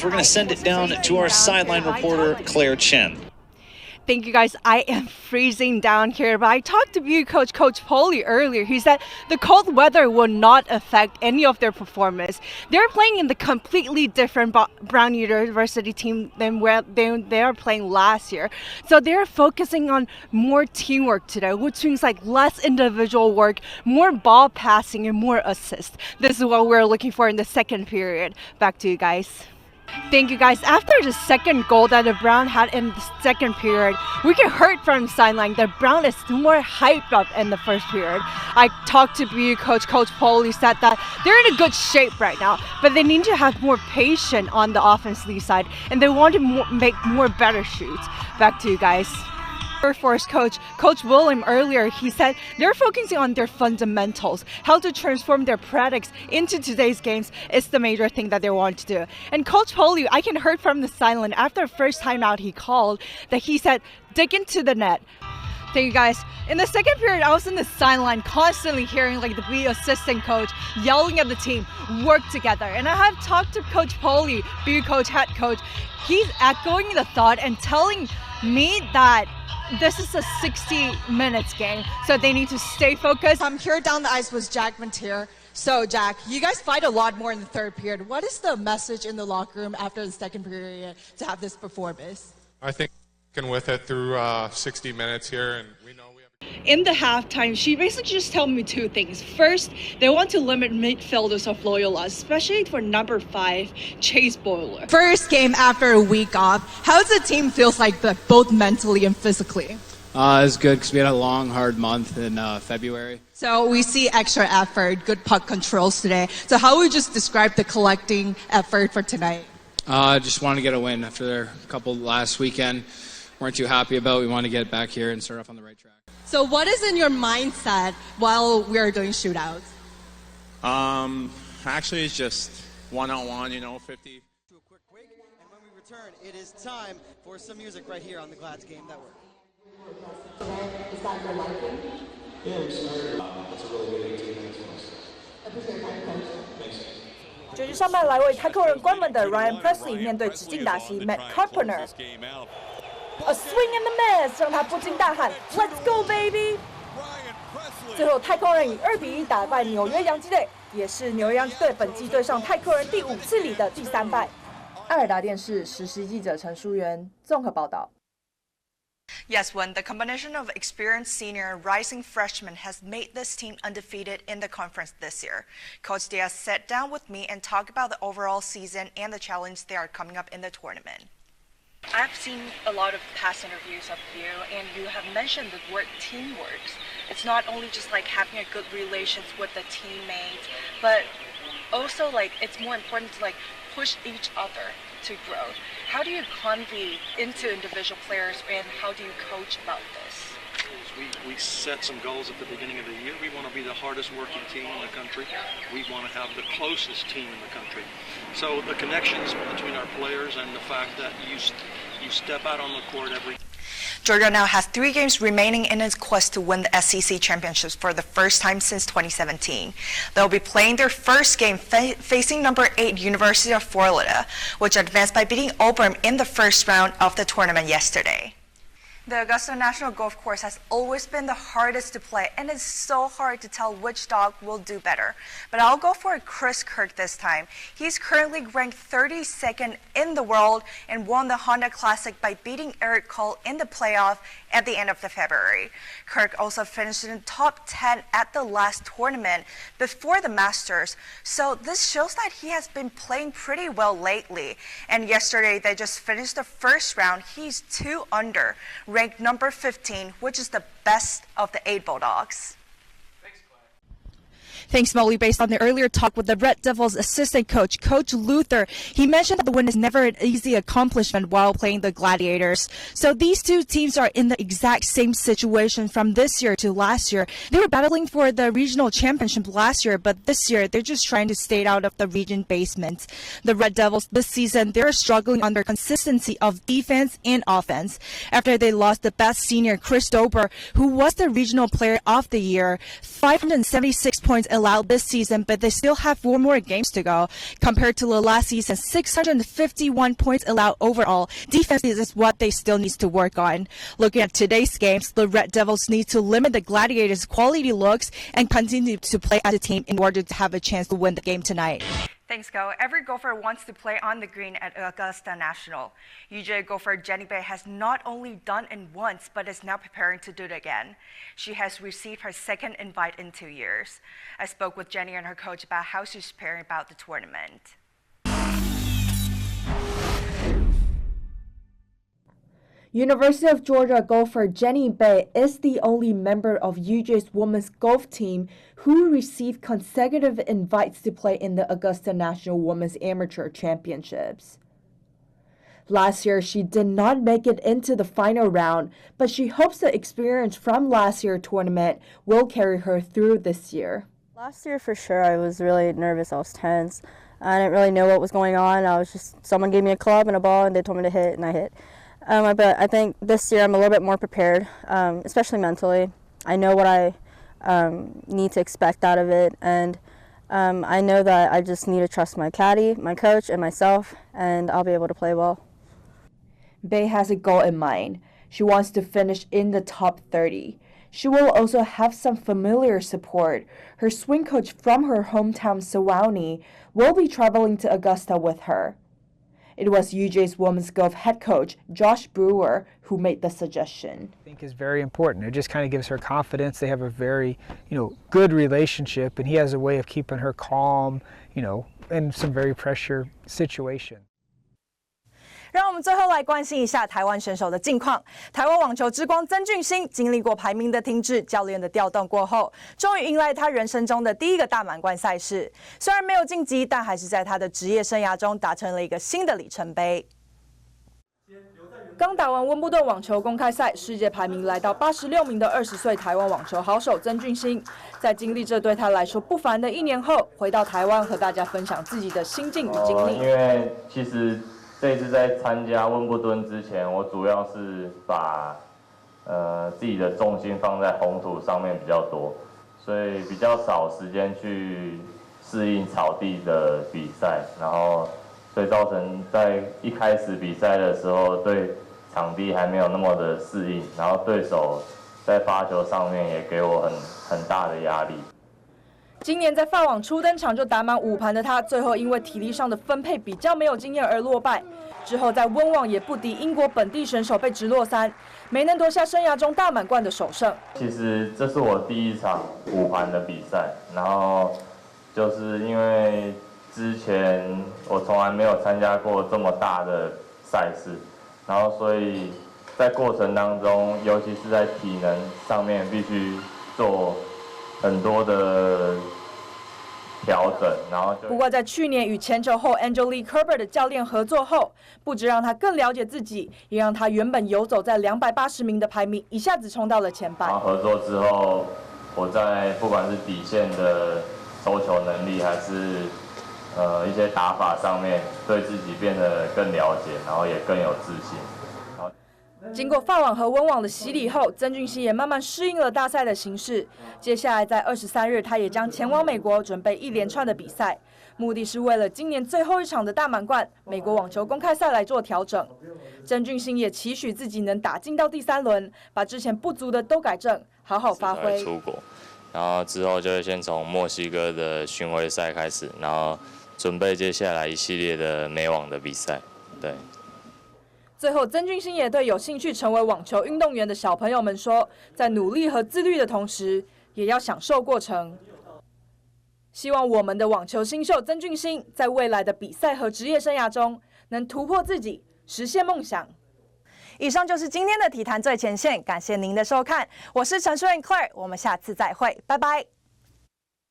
We're going to send it down to our sideline reporter, Claire Chen. Thank you, guys. I am freezing down here, but I talked to BU coach, Coach Poley, earlier. He said the cold weather will not affect any of their performance. They're playing in the completely different Brown University team than where they are playing last year. So they're focusing on more teamwork today, which means like less individual work, more ball passing, and more assists. This is what we're looking for in the second period. Back to you guys. Thank you, guys. After the second goal that the Brown had in the second period, we can heard from the sideline that Brown is more hyped up in the first period. I talked to BU coach, Coach Poley, said that they're in a good shape right now, but they need to have more patience on the offensive side, and they want to make more better shoots. Back to you guys. Air Force Coach William earlier, he said they're focusing on their fundamentals. How to transform their products into today's games is the major thing that they want to do. And Coach Poley, I can heard from the sideline after the first time out he called that he said, dig into the net. Thank you, guys. In the second period, I was in the sideline constantly hearing like the BU assistant coach yelling at the team, work together. And I have talked to Coach Poley, BU coach, head coach. He's echoing the thought and telling me that this is a 60 minutes game, so they need to stay focused. Here down the ice was Jack Montier. So Jack, you guys fight a lot more in the third period. What is the message in the locker room after the second period to have this performance? I think sticking with it through 60 minutes here, and we know we have. In the halftime, she basically just told me two things. First, they want to limit midfielders of Loyola, especially for number 5, Chase Boiler. First game after a week off, how does the team feels like both mentally and physically? It's good because we had a long, hard month in February. So we see extra effort, good puck controls today. So how would you just describe the collecting effort for tonight? Just want to get a win after a couple last weekend. Weren't too happy about. We want to get back here and start off on the right track. So what is in your mindset while we are doing shootouts? Actually, it's just one-on-one, 50. To a quick break, and when we return, it is time for some music right here on the Glads Game Network. Is that your liking? Yeah, I'm sorry. That's a really good 18 minutes for us. Appreciate your time, coach. Thanks. 这是上半来为太空人关门的 Ryan Presley 面对指定打席 Matt Carpenter。A swing and a miss 让他不禁大喊 Let's go baby！ 最后太空人以2-1打败纽约洋基队，也是纽约洋基队本季对上太空人第5次里的第3败。爱尔达电视实习记者陈淑媛综合报道。Yes, when the combination of experienced senior and rising freshmen has made this team undefeated in the conference this year. Coach Diaz sat down with me and talked about the overall season and the challenge they are coming up in the tournament. I've seen a lot of past interviews of you, and you have mentioned the word teamwork. It's not only just like having a good relations with the teammates, but also like it's more important to like push each other to grow. How do you convey into individual players, and how do you coach about this? We set some goals at the beginning of the year. We want to be the hardest working team in the country. We want to have the closest team in the country. So the connections between our players and the fact that you step out on the court every. Georgia now has 3 games remaining in its quest to win the SEC championships for the first time since 2017. They'll be playing their first game facing number 8 University of Florida, which advanced by beating Auburn in the first round of the tournament yesterday. The Augusta National Golf Course has always been the hardest to play, and it's so hard to tell which dog will do better. But I'll go for Chris Kirk this time. He's currently ranked 32nd in the world and won the Honda Classic by beating Eric Cole in the playoff at the end of February. Kirk also finished in top 10 at the last tournament before the Masters, so this shows that he has been playing pretty well lately. And yesterday they just finished the first round. He's 2 under, ranked number 15, which is the best of the 8 Bulldogs. Thanks, Molly. Based on the earlier talk with the Red Devils assistant coach, Coach Luther, he mentioned that the win is never an easy accomplishment while playing the Gladiators. So these two teams are in the exact same situation from this year to last year. They were battling for the regional championship last year, but this year they're just trying to stay out of the region basement. The Red Devils this season, they're struggling on their consistency of defense and offense after they lost the best senior, Chris Dober, who was the regional player of the year, 576 points allowed this season, but they still have 4 more games to go. Compared to the last season, 651 points allowed overall. Defense is what they still need to work on. Looking at today's games, the Red Devils need to limit the Gladiators' quality looks and continue to play as a team in order to have a chance to win the game tonight. Thanks, Go. Every golfer wants to play on the green at Augusta National. UJ golfer Jenny Bay has not only done it once, but is now preparing to do it again. She has received her second invite in 2 years. I spoke with Jenny and her coach about how she's preparing about the tournament. University of Georgia golfer Jenny Bay is the only member of UJ's women's golf team who received consecutive invites to play in the Augusta National Women's Amateur Championships. Last year, she did not make it into the final round, but she hopes the experience from last year's tournament will carry her through this year. Last year, for sure, I was really nervous. I was tense. I didn't really know what was going on. Someone gave me a club and a ball, and they told me to hit, and I hit. But I think this year I'm a little bit more prepared, especially mentally. I know what I need to expect out of it, and I know that I just need to trust my caddy, my coach, and myself, and I'll be able to play well. Bay has a goal in mind. She wants to finish in the top 30. She will also have some familiar support. Her swing coach from her hometown, Sewanee, will be traveling to Augusta with her. It was UJ's women's golf head coach, Josh Brewer, who made the suggestion. I think is very important. It just kind of gives her confidence. They have a very, good relationship, and he has a way of keeping her calm, in some very pressure situation. 让我们最后来关心一下台湾选手的近况。台湾网球之光曾峻欣经历过排名的停滞、教练的调动过后，终于迎来他人生中的第一个大满贯赛事。虽然没有晋级，但还是在他的职业生涯中达成了一个新的里程碑。刚打完温布顿网球公开赛，世界排名来到86名的20岁台湾网球好手曾峻欣，在经历这对他来说不凡的1年后，回到台湾和大家分享自己的心境与经历。因为其实这一次在参加温布顿之前，我主要是把自己的重心放在红土上面比较多，所以比较少时间去适应草地的比赛，然后所以造成在一开始比赛的时候对场地还没有那么的适应，然后对手在发球上面也给我很大的压力。今年在法网初登场就打满5盘的他，最后因为体力上的分配比较没有经验而落败。之后在温网也不敌英国本地选手，被直落3，没能夺下生涯中大满贯的首胜。其实这是我第一场5盘的比赛，然后就是因为之前我从来没有参加过这么大的赛事，然后所以在过程当中，尤其是在体能上面必须做很多的调整，然后不过在去年与前球后 Angelique Kerber 的教练合作后，不只让他更了解自己，也让他原本游走在280名的排名一下子冲到了前8。合作之后，我在不管是底线的收球能力，还是一些打法上面，对自己变得更了解，然后也更有自信。经过法网和温网的洗礼后，曾峻欣也慢慢适应了大赛的形式。接下来在23日，他也将前往美国准备一连串的比赛，目的是为了今年最后一场的大满贯美国网球公开赛来做调整。曾峻欣也期许自己能打进到第3轮，把之前不足的都改正，好好发挥。出国，然后之后就会先从墨西哥的巡回赛开始，然后准备接下来一系列的美网的比赛。对。最后，曾峻欣也对有兴趣成为网球运动员的小朋友们说，在努力和自律的同时，也要享受过程。希望我们的网球新秀曾峻欣在未来的比赛和职业生涯中能突破自己，实现梦想。以上就是今天的体坛最前线，感谢您的收看，我是陈淑燕 Claire， 我们下次再会，拜拜。